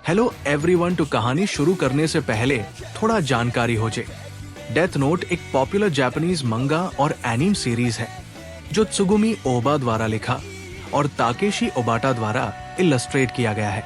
Hello everyone. To कहानी शुरू करने से पहले थोड़ा जानकारी हो जाए। डेथ नोट एक पॉपुलर जापानीज मंगा और एनीम सीरीज है जो त्सुगुमी ओबा द्वारा लिखा और ताकेशी ओबाटा द्वारा इलस्ट्रेट किया गया है।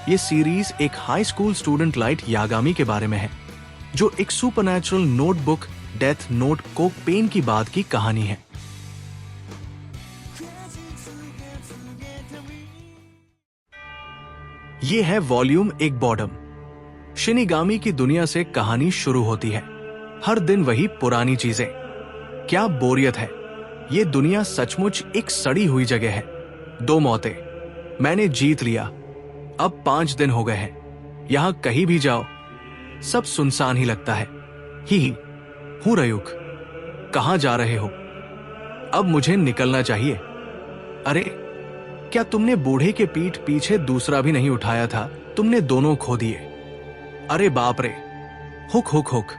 ये सीरीज एक high school student light Yagami के बारे में है जो एक सुपरनैचुरल नोटबुक डेथ नोट को पेन की बात की कहानी है। ये है वॉल्यूम एक बॉर्डम। शिनिगामी की दुनिया से कहानी शुरू होती है। हर दिन वही पुरानी चीजें। क्या बोरियत है। ये दुनिया सचमुच एक सड़ी हुई जगह है। 2 मौतें। मैंने जीत लिया। अब 5 दिन हो गए हैं। यहां कहीं भी जाओ सब सुनसान ही लगता है। ही हूं रयुक। कहां जा रहे हो? अब मुझे निकलना चाहिए। अरे क्या तुमने बूढ़े के पीठ पीछे दूसरा भी नहीं उठाया था? तुमने दोनों खो दिए। अरे बाप रे। Hook hook hook.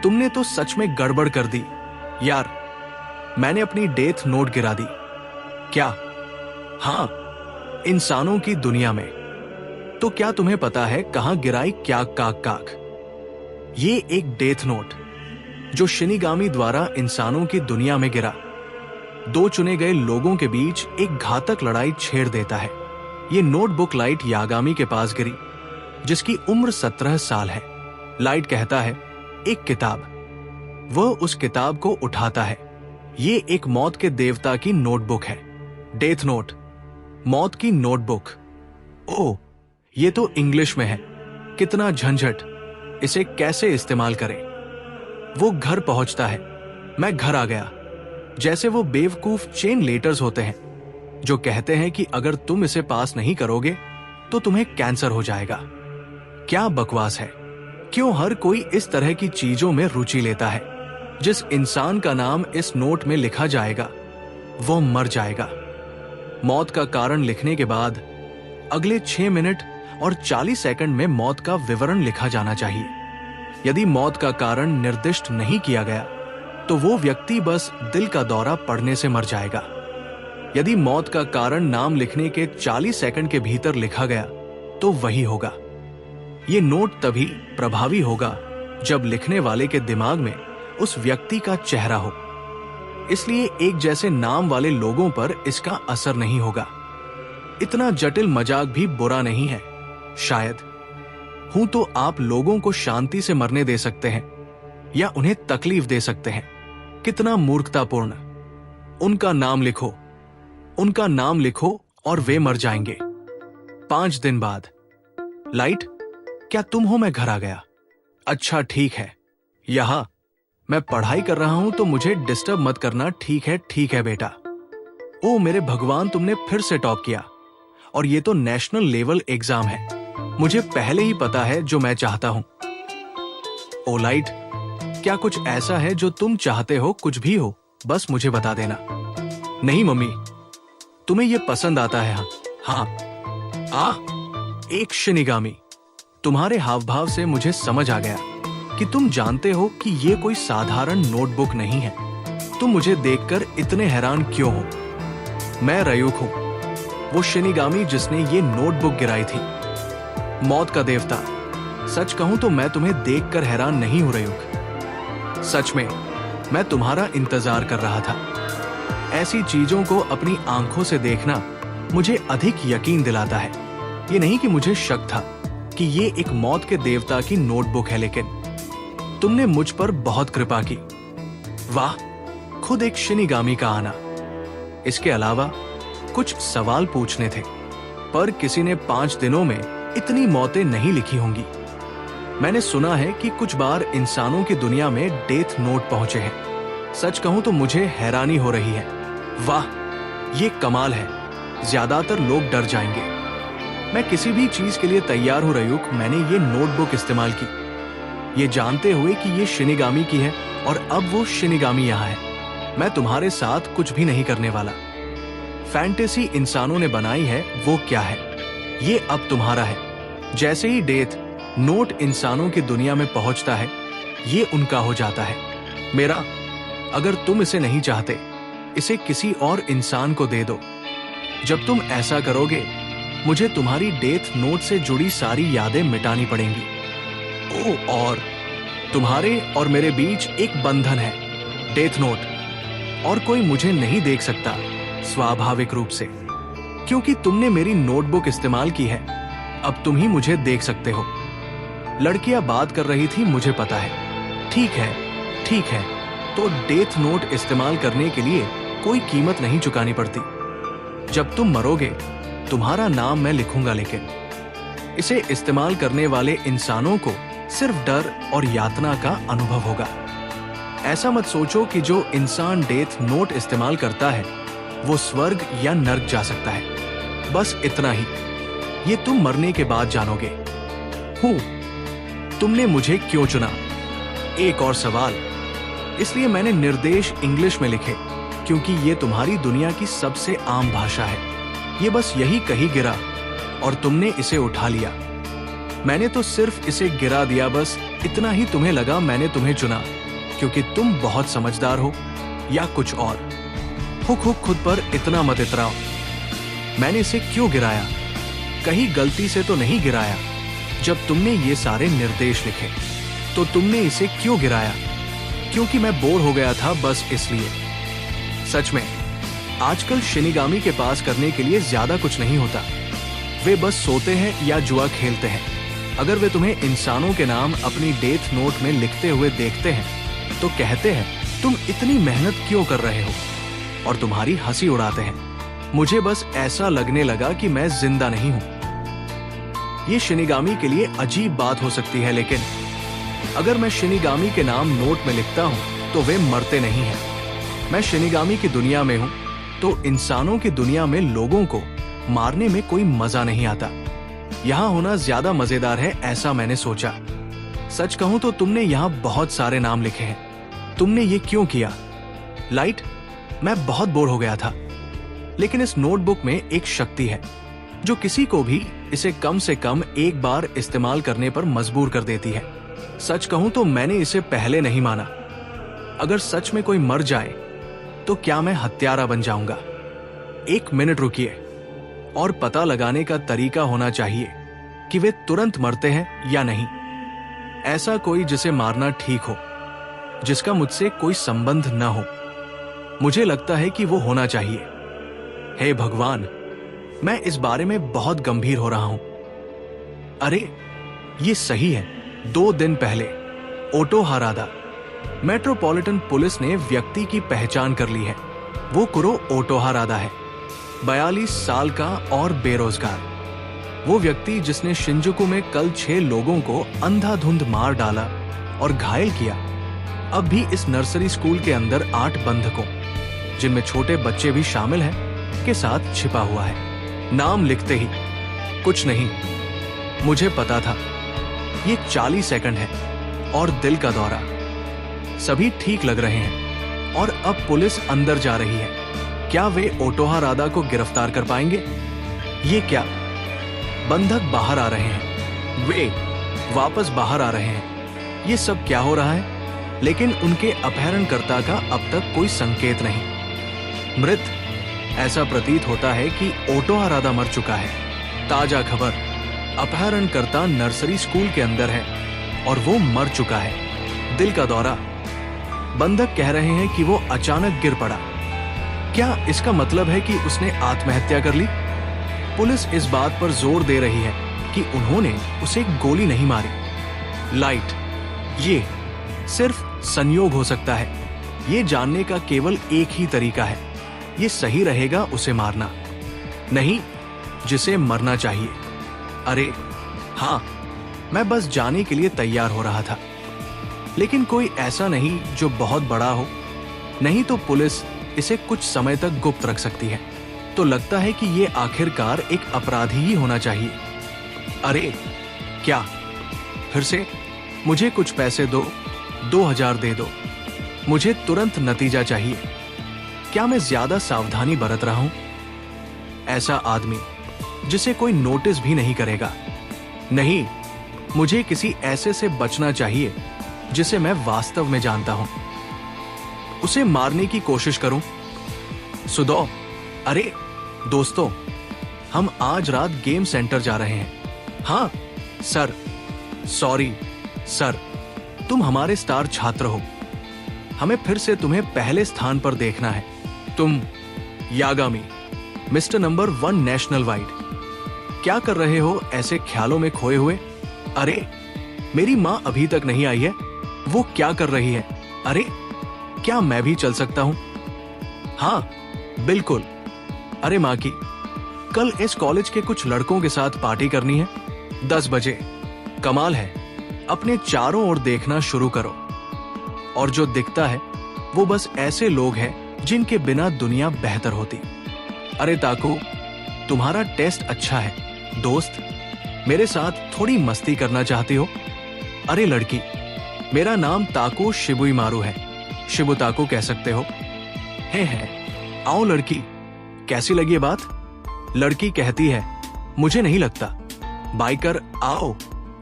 तुमने तो सच में गड़बड़ कर दी यार। मैंने अपनी डेथ नोट गिरा दी। क्या? हां, इंसानों की दुनिया में। तो क्या तुम्हें पता है कहां गिराई? क्या काक काक। ये एक डेथ नोट जो शिनिगामी द्वारा इंसानों की दुनिया में गिरा 2 चुने गए लोगों के बीच एक घातक लड़ाई छेड़ देता है। ये नोटबुक लाइट यागामी के पास गिरी जिसकी उम्र 17 साल है। लाइट कहता है एक किताब। वह उस किताब को उठाता है। ये एक मौत के देवता की नोटबुक है। डेथ नोट, मौत की नोटबुक। ओह, ये तो इंग्लिश में है। कितना झंझट। इसे कैसे इस्तेमाल करें? वो घर पहुंचता है। मैं घर आ गया। जैसे वो बेवकूफ चेन लेटर्स होते हैं जो कहते हैं कि अगर तुम इसे पास नहीं करोगे तो तुम्हें कैंसर हो जाएगा। क्या बकवास है। क्यों हर कोई इस तरह की चीजों में रुचि लेता है? जिस इंसान का नाम इस नोट में लिखा जाएगा वो मर जाएगा। मौत का कारण लिखने के बाद अगले 6 मिनट और 40 सेकंड में मौत का विवरण लिखा जाना चाहिए। यदि मौत का कारण निर्दिष्ट नहीं किया गया तो वो व्यक्ति बस दिल का दौरा पड़ने से मर जाएगा। यदि मौत का कारण नाम लिखने के 40 सेकंड के भीतर लिखा गया तो वही होगा। ये नोट तभी प्रभावी होगा जब लिखने वाले के दिमाग में उस व्यक्ति का चेहरा हो। इसलिए एक जैसे नाम वाले लोगों पर इसका असर नहीं होगा। इतना जटिल मजाक भी बुरा नहीं है। शायद हूं तो आप लोगों को शांति से मरने दे सकते हैं या उन्हें तकलीफ दे सकते हैं। कितना मूर्खतापूर्ण। उनका नाम लिखो, उनका नाम लिखो और वे मर जाएंगे। 5 दिन बाद। लाइट, क्या तुम हो? मैं घर आ गया। अच्छा ठीक है। यहां मैं पढ़ाई कर रहा हूं तो मुझे डिस्टर्ब मत करना। ठीक है बेटा। ओ मेरे भगवान, तुमने फिर से टॉप किया। और ये तो नेशनल लेवल एग्जाम है। मुझे पहले ही पता है जो मैं चाहता हूं। ओ लाइट, क्या कुछ ऐसा है जो तुम चाहते हो? कुछ भी हो, बस मुझे बता देना। नहीं मम्मी, तुम्हें यह पसंद आता है? हाँ। एक शिनिगामी। तुम्हारे हाव भाव से मुझे समझ आ गया कि तुम जानते हो कि यह कोई साधारण नोटबुक नहीं है। तुम मुझे देखकर इतने हैरान क्यों हो? मैं रयुक हूं, वो शिनिगामी जिसने ये नोटबुक गिराई थी। मौत का देवता। सच कहूं तो मैं तुम्हें देखकर हैरान नहीं हूं रयुक। सच में मैं तुम्हारा इंतजार कर रहा था। ऐसी चीजों को अपनी आंखों से देखना मुझे अधिक यकीन दिलाता है। ये नहीं कि मुझे शक था कि ये एक मौत के देवता की नोटबुक है, लेकिन तुमने मुझ पर बहुत कृपा की। वाह, खुद एक शिनिगामी का आना। इसके अलावा कुछ सवाल पूछने थे, पर किसी ने 5 दिनों में इतनी मौतें नहीं लिखी होंगी। मैंने सुना है कि कुछ बार इंसानों की दुनिया में डेथ नोट पहुंचे हैं। सच कहूं तो मुझे हैरानी हो रही है। वाह, ये कमाल है। ज्यादातर लोग डर जाएंगे। मैं किसी भी चीज के लिए तैयार हूं रयुक। मैंने ये नोटबुक इस्तेमाल की, ये जानते हुए कि ये शिनिगामी की है और अब वो शिनिगामी यहां है। मैं तुम्हारे साथ कुछ भी नहीं करने वाला। फैंटेसी इंसानों ने बनाई है वो क्या है, ये अब तुम्हारा है। जैसे ही डेथ नोट इंसानों की दुनिया में पहुंचता है ये उनका हो जाता है। मेरा, अगर तुम इसे नहीं चाहते इसे किसी और इंसान को दे दो। जब तुम ऐसा करोगे मुझे तुम्हारी डेथ नोट से जुड़ी सारी यादें मिटानी पड़ेंगी। ओह, और तुम्हारे और मेरे बीच एक बंधन है, डेथ नोट, और कोई मुझे नहीं देख सकता स्वाभाविक रूप से, क्योंकि तुमने मेरी नोटबुक इस्तेमाल की है। अब तुम ही मुझे देख सकते हो। लड़कियां बात कर रही थी, मुझे पता है। ठीक है, तो डेथ नोट इस्तेमाल करने के लिए कोई कीमत नहीं चुकानी पड़ती। जब तुम मरोगे तुम्हारा नाम मैं लिखूंगा, लेकिन इसे इस्तेमाल करने वाले इंसानों को सिर्फ डर और यातना का अनुभव होगा। ऐसा मत सोचो कि जो इंसान डेथ नोट इस्तेमाल करता है वो स्वर्ग या नर्क जा सकता है। बस इतना ही, ये तुम मरने के बाद जानोगे। तुमने मुझे क्यों चुना? एक और सवाल। इसलिए मैंने निर्देश इंग्लिश में लिखे, क्योंकि ये तुम्हारी दुनिया की सबसे आम भाषा है। ये बस यही कहीं गिरा और तुमने इसे उठा लिया। मैंने तो सिर्फ इसे गिरा दिया, बस इतना ही तुम्हें लगा मैंने तुम्हें चुना क्योंकि तुम बहुत समझदार हो, या कुछ और। हुक खुद पर इतना मत इतराओ। मैंने इसे क्यों गिराया? कहीं गलती से तो नहीं गिराया। जब तुमने ये सारे निर्देश लिखे तो तुमने इसे क्यों गिराया? क्योंकि मैं बोर हो गया था, बस इसलिए। सच में आजकल शिनिगामी के पास करने के लिए ज्यादा कुछ नहीं होता। वे बस सोते हैं या जुआ खेलते हैं। अगर वे तुम्हें इंसानों के नाम अपनी डेथ नोट में लिखते हुए देखते हैं तो कहते हैं तुम इतनी मेहनत क्यों कर रहे हो, और तुम्हारी हंसी उड़ाते हैं। मुझे बस ऐसा लगने लगा कि मैं जिंदा नहीं हूं। ये शिनिगामी के लिए अजीब बात हो सकती है, लेकिन अगर मैं शिनिगामी के नाम नोट में लिखता हूं तो वे मरते नहीं हैं। मैं शिनिगामी की दुनिया में हूं, तो इंसानों की दुनिया में लोगों को मारने में कोई मजा नहीं आता। यहाँ होना ज्यादा मजेदार है, ऐसा मैंने सोचा। सच कहूं तो तुमने यहाँ बहुत सारे नाम लिखे हैं। तुमने ये क्यों किया? लाइट, मैं बहुत बोर हो गया था, लेकिन इस नोटबुक में एक शक्ति है जो किसी को भी इसे कम से कम एक बार इस्तेमाल करने पर मजबूर कर देती है। सच कहूं तो मैंने इसे पहले नहीं माना। अगर सच में कोई मर जाए तो क्या मैं हत्यारा बन जाऊंगा? 1 मिनट रुकिए, और पता लगाने का तरीका होना चाहिए कि वे तुरंत मरते हैं या नहीं। ऐसा कोई जिसे मारना ठीक हो, जिसका मुझसे कोई संबंध न हो। मुझे लगता है कि वो होना चाहिए। हे भगवान, मैं इस बारे में बहुत गंभीर हो रहा हूं। अरे, ये सही है। 2 दिन पहले ओटो हारादा मेट्रोपॉलिटन पुलिस ने व्यक्ति की पहचान कर ली है। वो कुरो ओटो हारादा है, 42 साल का और बेरोजगार। वो व्यक्ति जिसने शिंजुकू में कल 6 लोगों को अंधाधुंध मार डाला और घायल किया, अब भी इस नर्सरी स्कूल के अंदर 8 बंधकों, जिनमें छोटे बच्चे भी शामिल हैं, के साथ छिपा हुआ है। नाम लिखते ही कुछ नहीं, मुझे पता था। ये 40 सेकंड है और दिल का दौरा। सभी ठीक लग रहे हैं और अब पुलिस अंदर जा रही है। क्या वे ओटो हारादा को गिरफ्तार कर पाएंगे? ये क्या? बंधक बाहर आ रहे हैं, वे वापस बाहर आ रहे हैं। ये सब क्या हो रहा है? लेकिन उनके अपहरणकर्ता का अब तक कोई संकेत नहीं। मृत, ऐसा प्रतीत होता है कि ओटो हारादा मर चुका है। ताजा खबर, अपहरणकर्ता नर्सरी स्कूल के अंदर है और वो मर चुका है। दिल का दौरा। बंधक कह रहे हैं कि वो अचानक गिर पड़ा। क्या इसका मतलब है कि उसने आत्महत्या कर ली? पुलिस इस बात पर जोर दे रही है कि उन्होंने उसे गोली नहीं मारी। लाइट, ये सिर्फ संयोग हो सकता है। ये जानने का केवल एक ही तरीका है। ये सही रहेगा उसे मारना, नहीं जिसे मरना चाहिए। अरे हाँ, मैं बस जाने के लिए तैयार हो रहा था, लेकिन कोई ऐसा नहीं जो बहुत बड़ा हो। नहीं तो पुलिस इसे कुछ समय तक गुप्त रख सकती है। तो लगता है कि ये आखिरकार एक अपराधी ही होना चाहिए। अरे क्या? फिर से? मुझे कुछ पैसे दो, 2000 दे दो। मुझे तुरंत नतीजा चाहिए। क्या मैं ज्यादा सावधानी बरत रहा हूं? ऐसा आदमी जिसे कोई नोटिस भी नहीं करेगा। नहीं, मुझे किसी ऐसे से बचना चाहिए जिसे मैं वास्तव में जानता हूं। उसे मारने की कोशिश करूं। सुदो, अरे दोस्तों, हम आज रात गेम सेंटर जा रहे हैं। हाँ सर। सॉरी सर, तुम हमारे स्टार छात्र हो, हमें फिर से तुम्हें पहले स्थान पर देखना है। तुम Yagami, mister number 1 national wide. क्या कर रहे हो ऐसे ख्यालों में खोए हुए? अरे मेरी माँ अभी तक नहीं आई है, वो क्या कर रही है? अरे क्या मैं भी चल सकता हूँ? हाँ बिल्कुल। अरे माँ की, कल इस कॉलेज के कुछ लड़कों के साथ पार्टी करनी है 10 बजे। कमाल है, अपने चारों ओर देखना शुरू करो, और जो दिखता है वो बस ऐसे लोग हैं जिनके बिना दुनिया बेहतर होती। अरे ताकू, तुम्हारा टेस्ट अच्छा है दोस्त, मेरे साथ थोड़ी मस्ती करना चाहती हो? अरे लड़की, मेरा नाम ताको शिबुइमारू है, शिबु ताको कह सकते हो। है आओ लड़की, कैसी लगी ये बात? लड़की कहती है, मुझे नहीं लगता। बाइकर, आओ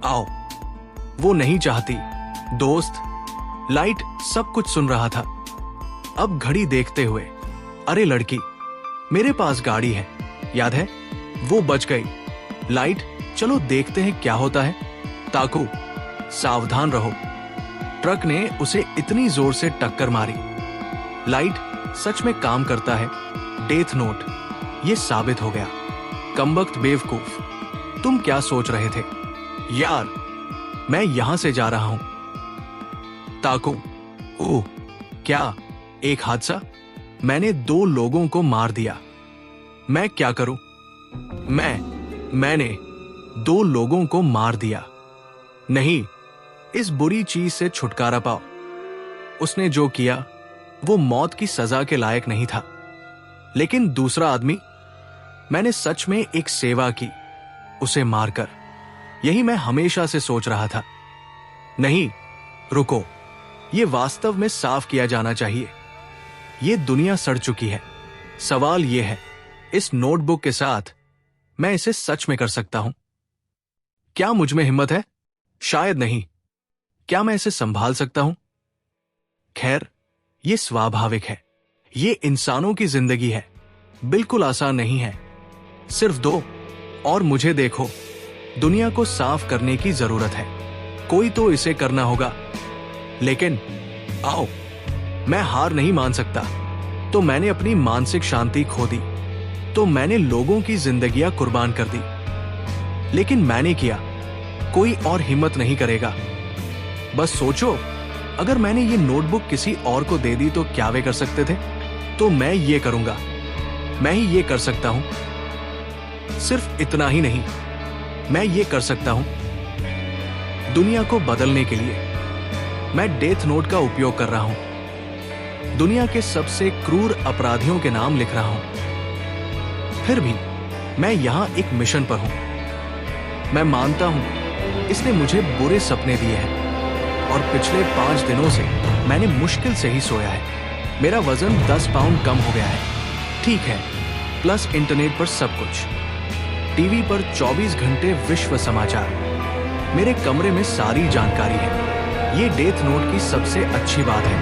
आओ। वो नहीं चाहती। दोस्त, लाइट सब कुछ सुन रहा था। अब घड़ी देखते हुए, अरे लड़की, मेरे पास गाड़ी है, याद है? वो बच गई। लाइट, चलो देखते हैं क्या होता है। ताकू, सावधान रहो। ट्रक ने उसे इतनी जोर से टक्कर मारी। लाइट सच में काम करता है। डेथ नोट, ये साबित हो गया। कमबख्त बेवकूफ, तुम क्या सोच रहे थे? यार, मैं यहां से जा रहा हूं। ताकू, ओह क्या, एक हादसा? मैंने 2 लोगों को मार दिया। मैं क्या करूं? मैंने 2 लोगों को मार दिया। नहीं, इस बुरी चीज से छुटकारा पाओ। उसने जो किया वो मौत की सजा के लायक नहीं था। लेकिन दूसरा आदमी, मैंने सच में एक सेवा की, उसे मारकर। यही मैं हमेशा से सोच रहा था। नहीं, रुको, यह वास्तव में साफ किया जाना चाहिए। यह दुनिया सड़ चुकी है। सवाल यह है, इस नोटबुक के साथ मैं इसे सच में कर सकता हूं? क्या मुझ में हिम्मत है? शायद नहीं। क्या मैं इसे संभाल सकता हूं? खैर, यह स्वाभाविक है। ये इंसानों की जिंदगी है, बिल्कुल आसान नहीं है। सिर्फ 2 और मुझे देखो। दुनिया को साफ करने की जरूरत है, कोई तो इसे करना होगा। लेकिन आओ, मैं हार नहीं मान सकता। तो मैंने अपनी मानसिक शांति खो दी, तो मैंने लोगों की जिंदगियां कुर्बान कर दी। लेकिन मैंने किया, कोई और हिम्मत नहीं करेगा। बस सोचो, अगर मैंने ये नोटबुक किसी और को दे दी तो क्या वे कर सकते थे? तो मैं ये करूंगा, मैं ही ये कर सकता हूं। सिर्फ इतना ही नहीं, मैं ये कर सकता हूं दुनिया को बदलने के लिए। मैं डेथ नोट का उपयोग कर रहा हूं, दुनिया के सबसे क्रूर अपराधियों के नाम लिख रहा हूं। फिर भी मैं यहां एक मिशन पर हूं। मैं मानता हूं इसने मुझे बुरे सपने दिए हैं, और पिछले 5 दिनों से मैंने मुश्किल से ही सोया है। मेरा वजन 10 पाउंड कम हो गया है। ठीक है, प्लस इंटरनेट पर सब कुछ, टीवी पर 24 घंटे विश्व समाचार, मेरे कमरे में सारी जानकारी है। ये डेथ नोट की सबसे अच्छी बात है।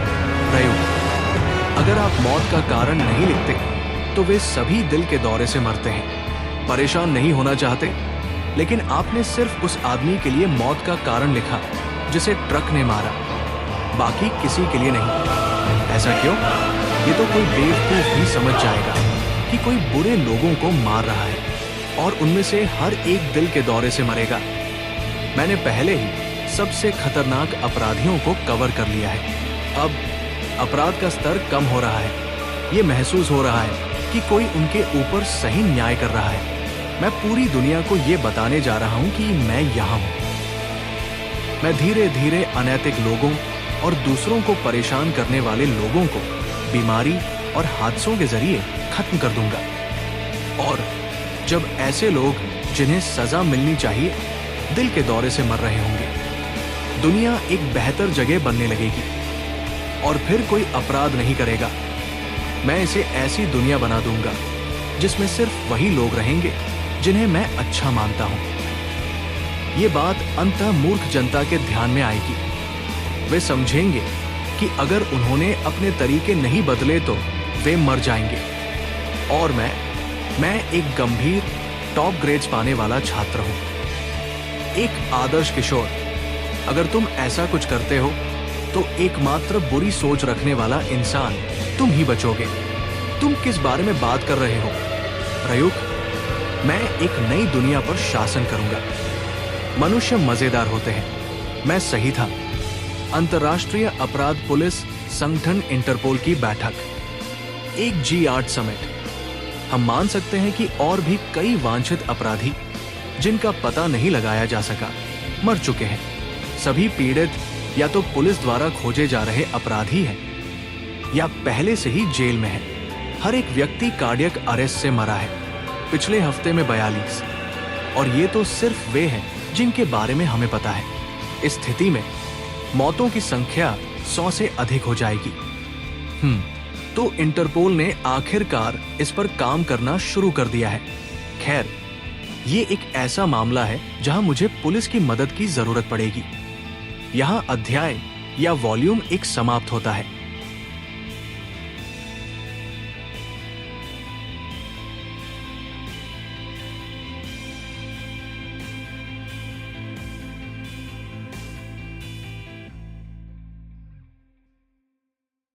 प्रयोग, अगर आप मौत का कारण नहीं लिखते तो वे सभी दिल के दौरे से मरते हैं। परेशान नहीं होना चाहते, लेकिन आपने सिर्फ उस आदमी के लिए मौत का कारण लिखा जिसे ट्रक ने मारा, बाकी किसी के लिए नहीं। ऐसा क्यों? ये तो कोई बेवकूफ भी समझ जाएगा कि कोई बुरे लोगों को मार रहा है, और उनमें से हर एक दिल के दौरे से मरेगा। मैंने पहले ही सबसे खतरनाक अपराधियों को कवर कर लिया है। अब अपराध का स्तर कम हो रहा है। ये महसूस हो रहा है कि कोई उनके ऊपर सही न्याय कर रहा है। मैं पूरी दुनिया को ये बताने जा रहा हूं कि मैं यहां हूं। मैं धीरे धीरे अनैतिक लोगों और दूसरों को परेशान करने वाले लोगों को बीमारी और हादसों के जरिए खत्म कर दूंगा। और जब ऐसे लोग जिन्हें सजा मिलनी चाहिए दिल के दौरे से मर रहे होंगे, दुनिया एक बेहतर जगह बनने लगेगी और फिर कोई अपराध नहीं करेगा। मैं इसे ऐसी दुनिया बना दूंगा जिसमें सिर्फ वही लोग रहेंगे जिन्हें मैं अच्छा मानता हूं। ये बात अंततः मूर्ख जनता के ध्यान में आएगी। वे समझेंगे कि अगर उन्होंने अपने तरीके नहीं बदले तो वे मर जाएंगे। और मैं एक गंभीर टॉप ग्रेड्स पाने वाला छात्र हूं। एक आदर्श किशोर। अगर तुम ऐसा कुछ करते हो तो एकमात्र बुरी सोच रखने वाला इंसान तुम ही बचोगे। तुम किस बारे में बात कर रहे हो प्रयुक्त? मैं एक नई दुनिया पर शासन करूंगा। मनुष्य मजेदार होते हैं, मैं सही था। अंतर्राष्ट्रीय अपराध पुलिस संगठन इंटरपोल की बैठक, एक G8 समिट। हम मान सकते हैं कि और भी कई वांछित अपराधी जिनका पता नहीं लगाया जा सका मर चुके हैं। सभी पीड़ित या तो पुलिस द्वारा खोजे जा रहे अपराधी हैं या पहले से ही जेल में हैं। हर एक व्यक्ति कार्डियक अरेस्ट से मरा है, पिछले हफ्ते में 42, और ये तो सिर्फ वे हैं जिनके बारे में हमें पता है। इस स्थिति में मौतों की संख्या 100 से अधिक हो जाएगी। तो इंटरपोल ने आखिरकार इस पर काम करना शुरू कर दिया है। खैर, ये एक ऐसा मामला है जहां मुझे पुलिस की मदद की जरूरत पड़ेगी। यहाँ अध्याय या वॉल्यूम 1 समाप्त होता है।